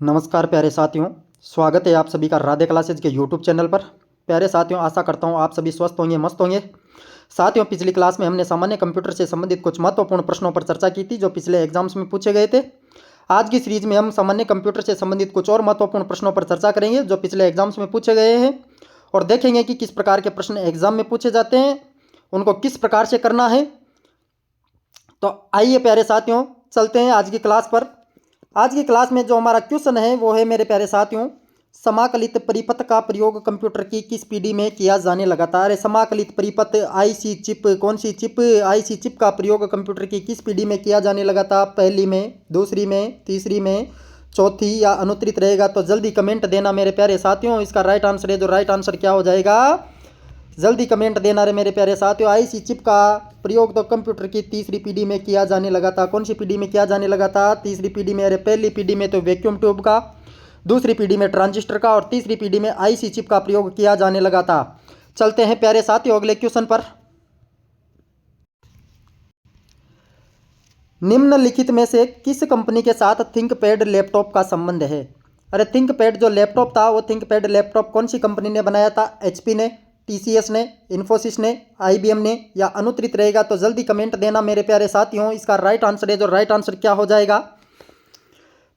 नमस्कार प्यारे साथियों, स्वागत है आप सभी का राधे क्लासेज के यूट्यूब चैनल पर। प्यारे साथियों, आशा करता हूं आप सभी स्वस्थ होंगे, मस्त होंगे। साथियों, पिछली क्लास में हमने सामान्य कंप्यूटर से संबंधित कुछ महत्वपूर्ण प्रश्नों पर चर्चा की थी जो पिछले एग्जाम्स में पूछे गए थे। आज की सीरीज में हम सामान्य कंप्यूटर से संबंधित कुछ और महत्वपूर्ण प्रश्नों पर चर्चा करेंगे जो पिछले एग्जाम्स में पूछे गए हैं और देखेंगे कि किस प्रकार के प्रश्न एग्जाम में पूछे जाते हैं, उनको किस प्रकार से करना है। तो आइए प्यारे साथियों, चलते हैं आज की क्लास पर। आज की क्लास में जो हमारा क्वेश्चन है वो है मेरे प्यारे साथियों, समाकलित परिपथ का प्रयोग कंप्यूटर की किस पीढ़ी में किया जाने लगा था। अरे समाकलित परिपथ आईसी चिप, कौन सी चिप, आईसी चिप का प्रयोग कंप्यूटर की किस पीढ़ी में किया जाने लगा था। पहली में, दूसरी में, तीसरी में, चौथी या अनुत्तरित रहेगा तो जल्दी कमेंट देना मेरे प्यारे साथियों। इसका राइट आंसर है, जो राइट आंसर क्या हो जाएगा, जल्दी कमेंट देना रे मेरे प्यारे साथियों। आईसी चिप का प्रयोग तो कंप्यूटर की तीसरी पीढ़ी में किया जाने लगा था। कौन सी पीढ़ी में किया जाने लगा था? तीसरी पीढ़ी में। अरे पहली पीढ़ी में तो वैक्यूम ट्यूब का, दूसरी पीढ़ी में ट्रांजिस्टर का और तीसरी पीढ़ी में आईसी चिप का प्रयोग किया जाने लगा था। चलते हैं प्यारे साथियों अगले क्वेश्चन पर। निम्नलिखित में से किस कंपनी के साथ थिंकपैड लैपटॉप का संबंध है? अरे थिंकपैड जो लैपटॉप था वो थिंकपैड लैपटॉप कौन सी कंपनी ने बनाया था? एचपी ने, टीसीएस ने, इन्फोसिस ने, आईबीएम ने या अनुत्तरित रहेगा तो जल्दी कमेंट देना मेरे प्यारे साथियों। इसका राइट आंसर है, जो राइट आंसर क्या हो जाएगा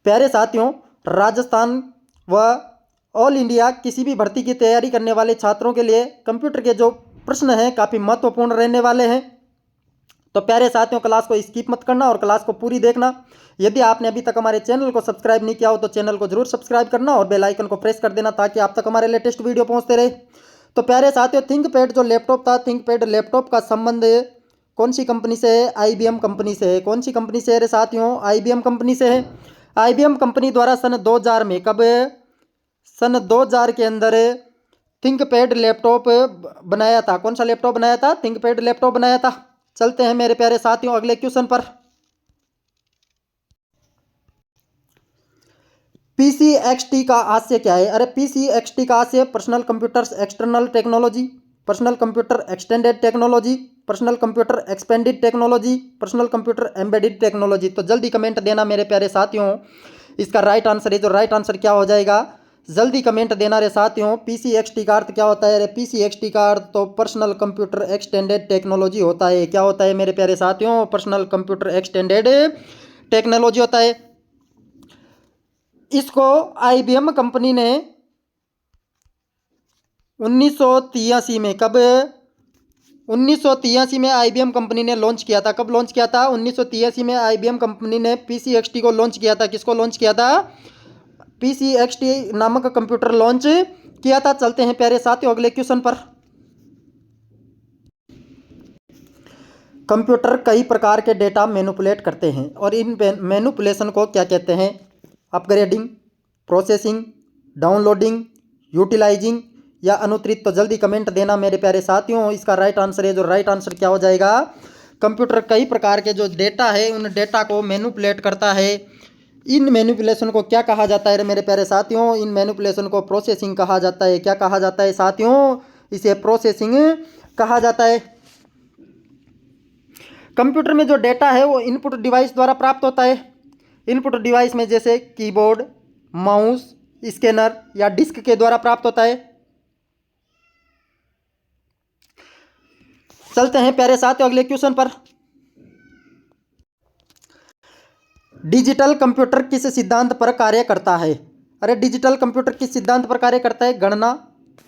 प्यारे साथियों, राजस्थान व ऑल इंडिया किसी भी भर्ती की तैयारी करने वाले छात्रों के लिए कंप्यूटर के जो प्रश्न हैं काफ़ी महत्वपूर्ण रहने वाले हैं। तो प्यारे साथियों, क्लास को स्किप मत करना और क्लास को पूरी देखना। यदि आपने अभी तक हमारे चैनल को सब्सक्राइब नहीं किया हो तो चैनल को जरूर सब्सक्राइब करना और बेल आइकन को प्रेस कर देना ताकि आप तक हमारे लेटेस्ट वीडियो पहुंचते रहे। तो प्यारे साथियों, थिंकपैड जो लैपटॉप था, थिंकपैड लैपटॉप का संबंध कौन सी कंपनी से है? आईबीएम कंपनी से है। कौन सी कंपनी से है रे साथियों? आईबीएम कंपनी से है। आईबीएम कंपनी द्वारा सन 2000 में, कब, सन 2000 के अंदर थिंकपैड लैपटॉप बनाया था। कौन सा लैपटॉप बनाया था? थिंकपैड लैपटॉप बनाया था। चलते हैं मेरे प्यारे साथियों अगले क्वेश्चन पर। पीसीएक्सटी का आशय क्या है? अरे पीसीएक्सटी का आशय personal computers external technology, personal computer extended technology, personal computer expanded technology, personal computer embedded technology. तो जल्दी कमेंट देना मेरे प्यारे साथियों। इसका राइट आंसर है, जो राइट आंसर क्या हो जाएगा, जल्दी कमेंट देना रे साथियों। पीसीएक्सटी का अर्थ क्या होता है? अरे पीसीएक्सटी का अर्थ तो पर्सनल कंप्यूटर एक्सटेंडेड टेक्नोलॉजी होता है। क्या होता है मेरे प्यारे साथियों? पर्सनल कंप्यूटर एक्सटेंडेड टेक्नोलॉजी होता है। इसको आईबीएम कंपनी ने 1983 में, कब, 1983 में आईबीएम कंपनी ने लॉन्च किया था। कब लॉन्च किया था? 1983 में आईबीएम कंपनी ने पीसीएक्सटी को लॉन्च किया था। किसको लॉन्च किया था? पीसीएक्सटी नामक कंप्यूटर लॉन्च किया था। चलते हैं प्यारे साथियों अगले क्वेश्चन पर। कंप्यूटर कई प्रकार के डेटा मैनिपुलेट करते हैं और इन मैनिपुलेशन को क्या कहते हैं? अपग्रेडिंग, प्रोसेसिंग, डाउनलोडिंग, यूटिलाइजिंग या अनुत्तरित। तो जल्दी कमेंट देना मेरे प्यारे साथियों। इसका राइट आंसर है, जो राइट आंसर क्या हो जाएगा, कंप्यूटर कई प्रकार के जो डेटा है उन डेटा को मैनिपुलेट करता है। इन मैनिपुलेशन को क्या कहा जाता है मेरे प्यारे साथियों? इन मैनिपुलेशन को प्रोसेसिंग कहा जाता है। क्या कहा जाता है साथियों? इसे प्रोसेसिंग कहा जाता है। कंप्यूटर में जो डेटा है वो इनपुट डिवाइस द्वारा प्राप्त होता है। इनपुट डिवाइस में जैसे कीबोर्ड, माउस, स्कैनर या डिस्क के द्वारा प्राप्त होता है। चलते हैं प्यारे साथियों अगले क्वेश्चन पर। डिजिटल कंप्यूटर किस सिद्धांत पर कार्य करता है? अरे डिजिटल कंप्यूटर किस सिद्धांत पर कार्य करता है? गणना,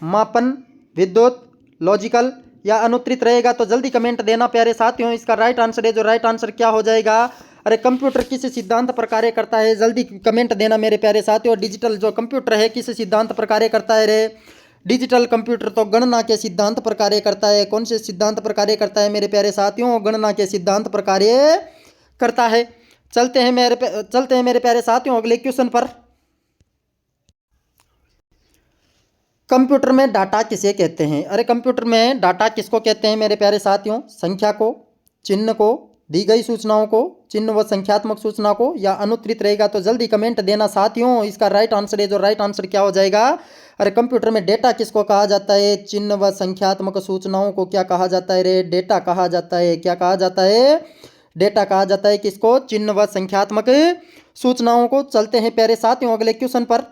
मापन, विद्युत, लॉजिकल या अनुत्तरित रहेगा तो जल्दी कमेंट देना प्यारे साथियों। इसका राइट आंसर है, जो राइट आंसर क्या हो जाएगा, अरे कंप्यूटर किस सिद्धांत पर कार्य करता है, जल्दी कमेंट देना मेरे प्यारे साथियों। डिजिटल जो कंप्यूटर है किस सिद्धांत पर कार्य करता है रे? डिजिटल कंप्यूटर तो गणना के सिद्धांत पर कार्य करता है। कौन से सिद्धांत पर कार्य करता है मेरे प्यारे साथियों? गणना के सिद्धांत पर कार्य करता है। चलते हैं मेरे प्यारे साथियों अगले क्वेश्चन पर। कंप्यूटर में डाटा किसे कहते हैं? अरे कंप्यूटर में डाटा किसको कहते हैं मेरे प्यारे साथियों? संख्या को, चिन्ह को, दी गई सूचनाओं को, चिन्ह व संख्यात्मक सूचना को या अनुत्तरित रहेगा तो जल्दी कमेंट देना साथियों। इसका राइट आंसर है, जो राइट आंसर क्या हो जाएगा, अरे कंप्यूटर में डेटा किसको कहा जाता है? चिन्ह व संख्यात्मक सूचनाओं को क्या कहा जाता है रे? डेटा कहा जाता है। क्या कहा जाता है? डेटा कहा जाता है। किसको? चिन्ह व संख्यात्मक सूचनाओं को। चलते हैं प्यारे साथियों अगले क्वेश्चन पर।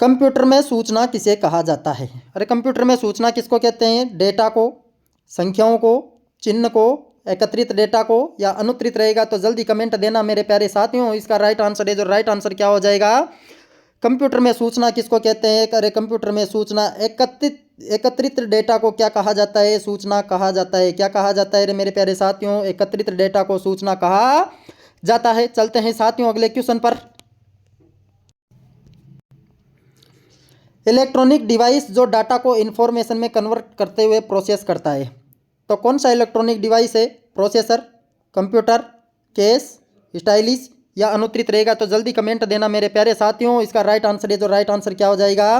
कंप्यूटर में सूचना किसे कहा जाता है? अरे कंप्यूटर में सूचना किसको कहते हैं? डेटा को, संख्याओं को, चिन्ह को, एकत्रित डेटा को, या अनुत्तरित रहेगा तो जल्दी कमेंट देना मेरे प्यारे साथियों। इसका राइट आंसर है, जो राइट आंसर क्या हो जाएगा? कंप्यूटर में सूचना किसको कहते हैं? अरे कंप्यूटर में सूचना एकत्रित डेटा को क्या कहा जाता है? सूचना कहा जाता है। क्या कहा जाता है रे मेरे प्यारे साथियों? एकत्रित डेटा को सूचना कहा जाता है। चलते हैं साथियों अगले क्वेश्चन पर। इलेक्ट्रॉनिक डिवाइस जो डाटा को इंफॉर्मेशन में कन्वर्ट करते हुए प्रोसेस करता है, तो कौन सा इलेक्ट्रॉनिक डिवाइस है? प्रोसेसर, कंप्यूटर, केस, स्टाइलिश, या अनुत्तरित रहेगा तो जल्दी कमेंट देना मेरे प्यारे साथियों। इसका राइट आंसर है, जो राइट आंसर क्या हो जाएगा?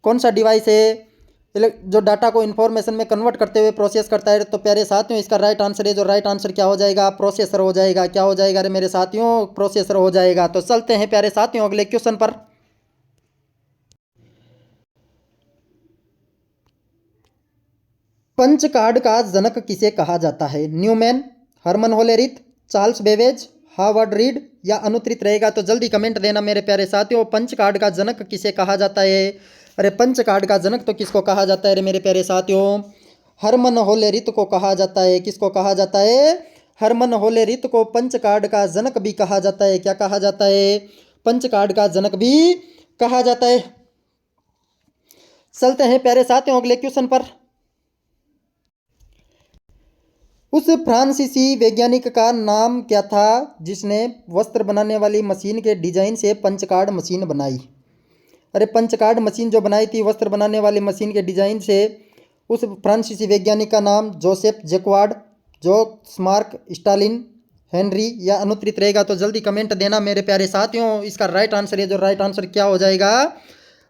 कौन सा डिवाइस है जो डाटा को इंफॉर्मेशन में कन्वर्ट करते हुए प्रोसेस करता है? तो प्यारे साथियों इसका राइट आंसर है, जो राइट आंसर क्या हो जाएगा? प्रोसेसर हो जाएगा। क्या हो जाएगा रे मेरे साथियों? प्रोसेसर हो जाएगा। तो चलते हैं प्यारे साथियों अगले क्वेश्चन पर। पंच कार्ड का जनक किसे कहा जाता है? Neumann, Herman Hollerith, Charles Babbage, Harvard Reed, या अनुत्तरित रहेगा तो जल्दी कमेंट देना मेरे प्यारे साथियों। पंच कार्ड का जनक किसे कहा जाता है? अरे पंच कार्ड का जनक तो किसको कहा जाता है रे मेरे प्यारे साथियों? हरमन होलेरिथ को कहा जाता है। किसको कहा जाता है? हरमन होलेरिथ को पंच कार्ड का जनक भी कहा जाता है। क्या कहा जाता है? पंच कार्ड का जनक भी कहा जाता है। चलते हैं प्यारे साथियों अगले क्वेश्चन पर। उस फ्रांसीसी वैज्ञानिक का नाम क्या था जिसने वस्त्र बनाने वाली मशीन के डिजाइन से पंचकार्ड मशीन बनाई? अरे पंचकार्ड मशीन जो बनाई थी वस्त्र बनाने वाली मशीन के डिजाइन से, उस फ्रांसीसी वैज्ञानिक का नाम जोसेफ जैकवार्ड, जोस मार्क स्टालिन, हेनरी, या अनुत्तरित रहेगा तो जल्दी कमेंट देना मेरे प्यारे साथियों। इसका राइट आंसर है, जो राइट आंसर क्या हो जाएगा?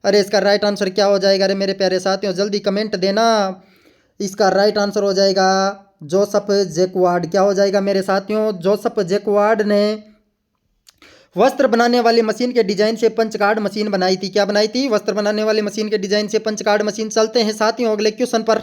अरे इसका राइट आंसर क्या हो जाएगा अरे मेरे प्यारे साथियों? जल्दी कमेंट देना। इसका राइट आंसर हो जाएगा जोसेफ जैकवार्ड। क्या हो जाएगा मेरे साथियों? जोसेफ जैकवार्ड ने वस्त्र बनाने वाली मशीन के डिजाइन से पंचकार्ड मशीन बनाई थी। क्या बनाई थी? वस्त्र बनाने वाली मशीन के डिजाइन से पंचकार्ड मशीन। चलते हैं साथियों अगले क्वेश्चन पर।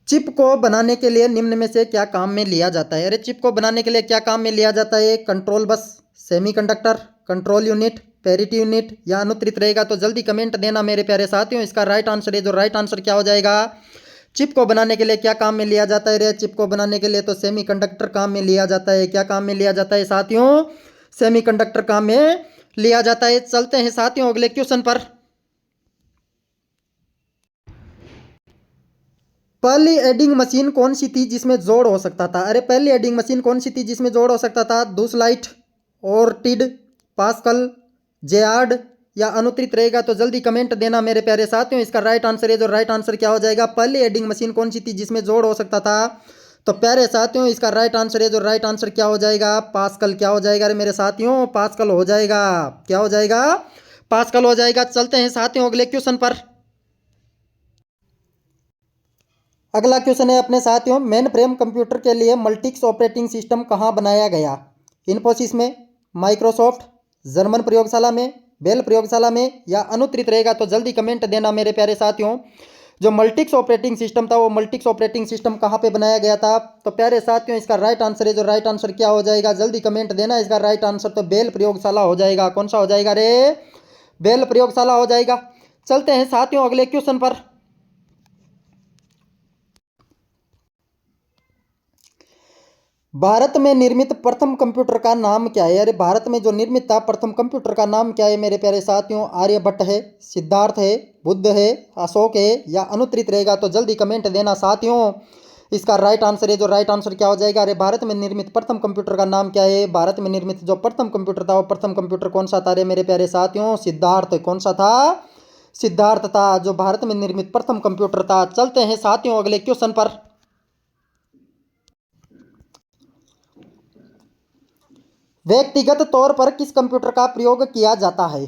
चिप को बनाने के लिए निम्न में से क्या काम में लिया जाता है? अरे चिप को बनाने के लिए क्या काम में लिया जाता है? Control bus, semiconductor, control unit, parity unit, या अनुत्तरित रहेगा तो जल्दी कमेंट देना मेरे प्यारे साथियों। इसका राइट आंसर है, जो राइट आंसर क्या हो जाएगा? चिप को बनाने के लिए क्या काम में लिया जाता है रे? चिप को बनाने के लिए तो सेमीकंडक्टर काम में लिया जाता है। क्या काम में लिया जाता है साथियों? सेमीकंडक्टर काम में लिया जाता है। चलते हैं साथियों अगले क्वेश्चन पर। पहली एडिंग मशीन कौन सी थी जिसमें जोड़ हो सकता था? अरे पहली एडिंग मशीन कौन सी थी जिसमें जोड़ हो सकता था? दूसलाइट, ओर्टिड, पास्कल, जेआर्ड, या अनुत्तरित रहेगा तो जल्दी कमेंट देना मेरे प्यारे साथियों। इसका राइट आंसर है, जो राइट आंसर क्या हो जाएगा? पहली एडिंग मशीन कौन सी थी जिसमें जोड़ हो सकता था? तो प्यारे साथियों इसका राइट आंसर है, जो राइट आंसर क्या हो जाएगा? पास्कल। क्या हो जाएगा अरे मेरे साथियों? पास्कल हो जाएगा। क्या हो जाएगा? पास्कल हो जाएगा। चलते हैं साथियों अगले क्वेश्चन पर। अगला क्वेश्चन है अपने साथियों, मेन फ्रेम कंप्यूटर के लिए मल्टिक्स ऑपरेटिंग सिस्टम कहाँ बनाया गया? इन्फोसिस में, माइक्रोसॉफ्ट, जर्मन प्रयोगशाला में, बेल प्रयोगशाला में, या अनुत्तरित रहेगा तो जल्दी कमेंट देना मेरे प्यारे साथियों। जो मल्टिक्स ऑपरेटिंग सिस्टम था वो मल्टिक्स ऑपरेटिंग सिस्टम कहाँ पे बनाया गया था? तो प्यारे साथियों इसका राइट आंसर है, जो राइट आंसर क्या हो जाएगा? जल्दी कमेंट देना। इसका राइट आंसर तो बेल प्रयोगशाला हो जाएगा। कौन सा हो जाएगा रे? बेल प्रयोगशाला हो जाएगा। चलते हैं साथियों अगले क्वेश्चन पर। भारत में निर्मित प्रथम कंप्यूटर का नाम क्या है? अरे भारत में जो निर्मित था प्रथम कंप्यूटर का नाम क्या है मेरे प्यारे साथियों? आर्यभट्ट है, सिद्धार्थ है, बुद्ध है, अशोक है, या अनुत्तरित रहेगा तो जल्दी कमेंट देना साथियों। इसका राइट आंसर है, जो राइट आंसर क्या हो जाएगा? अरे भारत में निर्मित प्रथम कंप्यूटर का नाम क्या है? भारत में निर्मित जो प्रथम कंप्यूटर था वो प्रथम कंप्यूटर कौन सा था रे मेरे प्यारे साथियों? सिद्धार्थ। कौन सा था? सिद्धार्थ था जो भारत में निर्मित प्रथम कंप्यूटर था। चलते हैं साथियों अगले क्वेश्चन पर। व्यक्तिगत तौर पर किस कंप्यूटर का प्रयोग किया जाता है?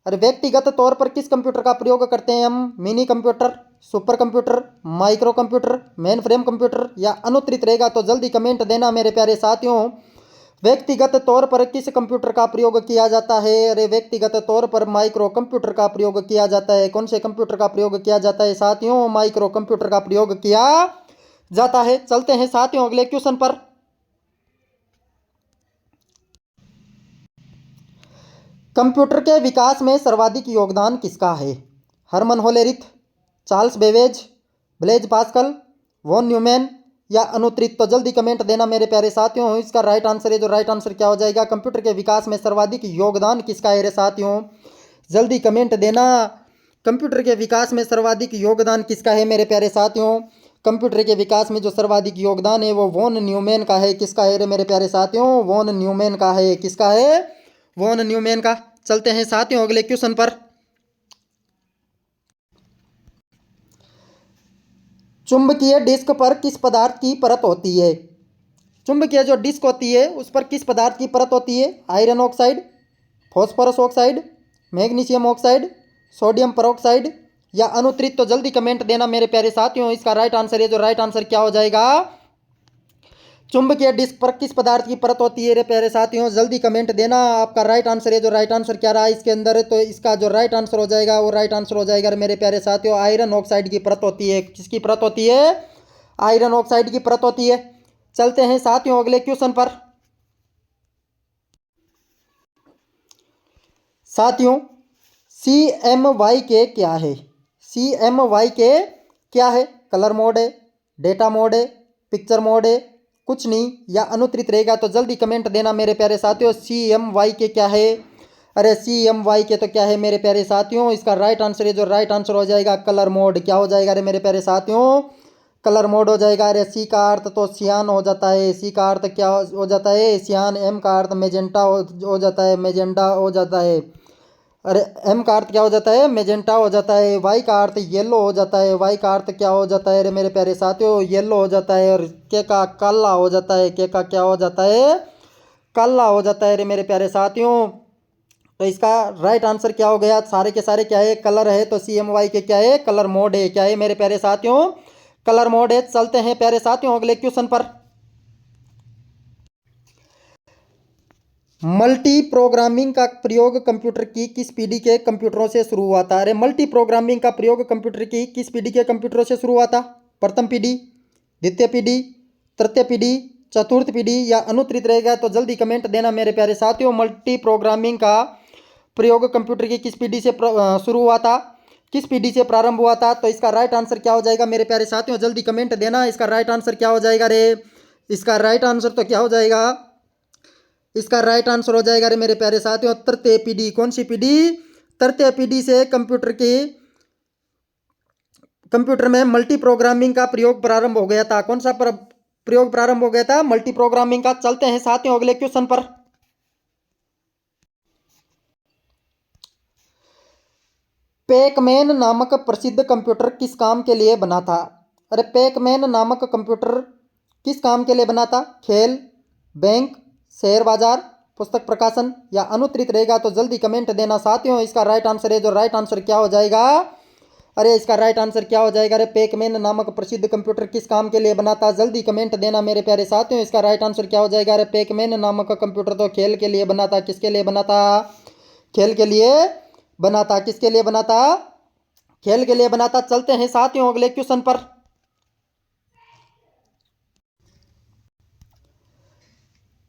अरे व्यक्तिगत तौर पर किस कंप्यूटर का प्रयोग करते हैं हम? Mini computer, super computer, micro computer, main frame computer, या अनुत्तरित रहेगा तो जल्दी कमेंट देना मेरे प्यारे साथियों। व्यक्तिगत तौर पर किस कंप्यूटर का प्रयोग किया जाता है? अरे व्यक्तिगत तौर पर माइक्रो कंप्यूटर का प्रयोग किया जाता है। कौन से कंप्यूटर का प्रयोग किया जाता है साथियों? माइक्रो कंप्यूटर का प्रयोग किया जाता है। चलते हैं साथियों अगले क्वेश्चन पर। कंप्यूटर के विकास में सर्वाधिक योगदान किसका है? Herman Hollerith, Charles Babbage, Blaise Pascal, von Neumann या अनुत्रित? तो जल्दी कमेंट देना मेरे प्यारे साथियों। इसका राइट आंसर है, जो राइट आंसर क्या हो जाएगा, कंप्यूटर के विकास में सर्वाधिक योगदान किसका है रे साथियों? जल्दी कमेंट देना। कंप्यूटर के विकास में सर्वाधिक योगदान किसका है मेरे प्यारे साथियों? कंप्यूटर के विकास में जो सर्वाधिक योगदान है वो वॉन न्यूमैन का है। किसका है रे मेरे प्यारे साथियों? वॉन न्यूमैन का है। किसका है? वॉन न्यूमैन का। चलते हैं साथियों अगले क्वेश्चन पर। चुंबकीय डिस्क पर किस पदार्थ की परत होती है? चुंबकीय जो डिस्क होती है उस पर किस पदार्थ की परत होती है? Iron oxide, phosphorus oxide, magnesium oxide, sodium peroxide या अनुत्रित? तो जल्दी कमेंट देना मेरे प्यारे साथियों। इसका राइट आंसर है, जो राइट आंसर क्या हो जाएगा, चुंबकीय डिस्क पर किस पदार्थ की परत होती है रे प्यारे साथियों? जल्दी कमेंट देना। आपका राइट आंसर है, जो राइट आंसर क्या रहा इसके अंदर, तो इसका जो राइट आंसर हो जाएगा वो राइट आंसर हो जाएगा मेरे प्यारे साथियों, आयरन ऑक्साइड की परत होती है। किसकी परत होती है? आयरन ऑक्साइड की परत होती है। चलते हैं साथियों अगले क्वेश्चन पर। साथियों CMYK क्या है? CMYK क्या है? कलर मोड है, डेटा मोड है, पिक्चर मोड है, कुछ नहीं या अनुत्रित रहेगा? तो जल्दी कमेंट देना मेरे प्यारे साथियों। CMYK क्या है? अरे CMYK तो क्या है मेरे प्यारे साथियों? इसका राइट आंसर है, जो राइट आंसर हो जाएगा कलर मोड। क्या हो जाएगा रे मेरे प्यारे साथियों? कलर मोड हो जाएगा। अरे सी का अर्थ तो सियान हो जाता है। सी का अर्थ क्या हो जाता है? सियान। एम का अर्थ मेजेंटा हो जाता है, मेजेंडा हो जाता है। अरे एम का अर्थ क्या हो जाता है? मेजेंटा हो जाता है। वाई का अर्थ येलो हो जाता है। वाई का अर्थ क्या हो जाता है अरे मेरे प्यारे साथियों? येलो हो जाता है। और के का काला हो जाता है। के का क्या हो जाता है? काला हो जाता है रे मेरे प्यारे साथियों। तो इसका राइट आंसर क्या हो गया? सारे के सारे क्या है? कलर है। तो CMY के क्या है? कलर मोड है। क्या है मेरे प्यारे साथियों? कलर मोड है। चलते हैं प्यारे साथियों अगले क्वेश्चन पर। मल्टी प्रोग्रामिंग का प्रयोग कंप्यूटर की किस पीढ़ी के कंप्यूटरों से शुरू हुआ था? अरे मल्टी प्रोग्रामिंग का प्रयोग कंप्यूटर की किस पीढ़ी के कंप्यूटरों से शुरू हुआ था? प्रथम पीढ़ी, द्वितीय पीढ़ी, तृतीय पीढ़ी, चतुर्थ पीढ़ी या अनुत्तरित रहेगा? तो जल्दी कमेंट देना मेरे प्यारे साथियों। मल्टी प्रोग्रामिंग का प्रयोग कंप्यूटर की किस पीढ़ी से शुरू हुआ था? किस पीढ़ी से प्रारंभ हुआ था? तो इसका राइट आंसर क्या हो जाएगा मेरे प्यारे साथियों? जल्दी कमेंट देना। इसका राइट आंसर क्या हो जाएगा रे? इसका राइट आंसर तो क्या हो जाएगा? इसका राइट आंसर हो जाएगा रे मेरे प्यारे साथियों, तृतीय पीढ़ी। कौन सी पीढ़ी? तृतीय पीढ़ी से कंप्यूटर में मल्टी प्रोग्रामिंग का प्रयोग प्रारंभ हो गया था। कौन सा प्रयोग प्रारंभ हो गया था? मल्टी प्रोग्रामिंग का। चलते हैं साथियों अगले क्वेश्चन पर। पैकमैन नामक प्रसिद्ध कंप्यूटर किस काम के लिए बना था? अरे पैकमैन नामक कंप्यूटर किस काम के लिए बना था? खेल, बैंक, शेयर बाजार, पुस्तक प्रकाशन या अनुत्तरित रहेगा? तो जल्दी कमेंट देना साथियों। इसका राइट आंसर है, जो राइट आंसर क्या हो जाएगा? अरे इसका राइट आंसर क्या हो जाएगा? अरे पैकमैन नामक प्रसिद्ध कंप्यूटर किस काम के लिए बना था? जल्दी कमेंट देना मेरे प्यारे साथियों। इसका राइट आंसर क्या हो जाएगा? अरे पैकमैन नामक कंप्यूटर तो खेल के लिए बना था। किसके लिए बना था? खेल के लिए बना था। किसके लिए बना था? खेल के लिए बना था। चलते हैं साथियों अगले क्वेश्चन पर।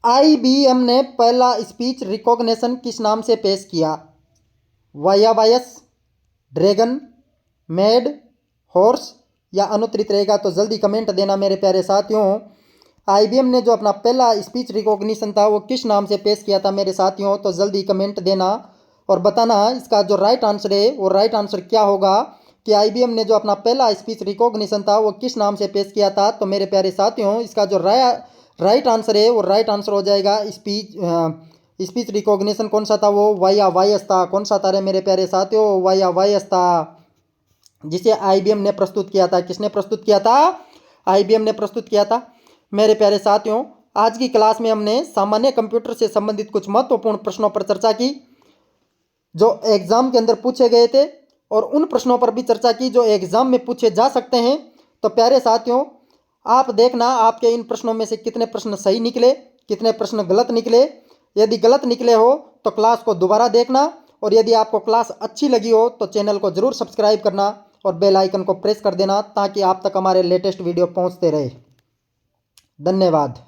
IBM ने पहला स्पीच रिकॉग्निशन किस नाम से पेश किया? Via voice, Dragon, mad, horse या अनुत्तरित रहेगा? तो जल्दी कमेंट देना मेरे प्यारे साथियों। IBM ने जो अपना पहला स्पीच रिकॉग्निशन था वो किस नाम से पेश किया था मेरे साथियों? तो जल्दी कमेंट देना और बताना इसका जो राइट आंसर है वो राइट आंसर क्या होगा, कि IBM ने जो अपना पहला स्पीच रिकॉग्निशन था वो किस नाम से पेश किया था। तो मेरे प्यारे साथियों इसका जो राइट आंसर है वो राइट आंसर हो जाएगा स्पीच रिकॉग्निशन कौन सा था? वो वाया वायस था। कौन सा था रे मेरे प्यारे साथियों? वाया वायस था, जिसे IBM ने प्रस्तुत किया था। किसने प्रस्तुत किया था? IBM ने प्रस्तुत किया था। मेरे प्यारे साथियों आज की क्लास में हमने सामान्य कंप्यूटर से संबंधित कुछ महत्वपूर्ण प्रश्नों पर चर्चा की जो एग्जाम के अंदर पूछे गए थे, और उन प्रश्नों पर भी चर्चा की जो एग्जाम में पूछे जा सकते हैं। तो प्यारे साथियों आप देखना आपके इन प्रश्नों में से कितने प्रश्न सही निकले, कितने प्रश्न गलत निकले। यदि गलत निकले हो तो क्लास को दोबारा देखना, और यदि आपको क्लास अच्छी लगी हो तो चैनल को ज़रूर सब्सक्राइब करना और बेल आइकन को प्रेस कर देना ताकि आप तक हमारे लेटेस्ट वीडियो पहुंचते रहे। धन्यवाद।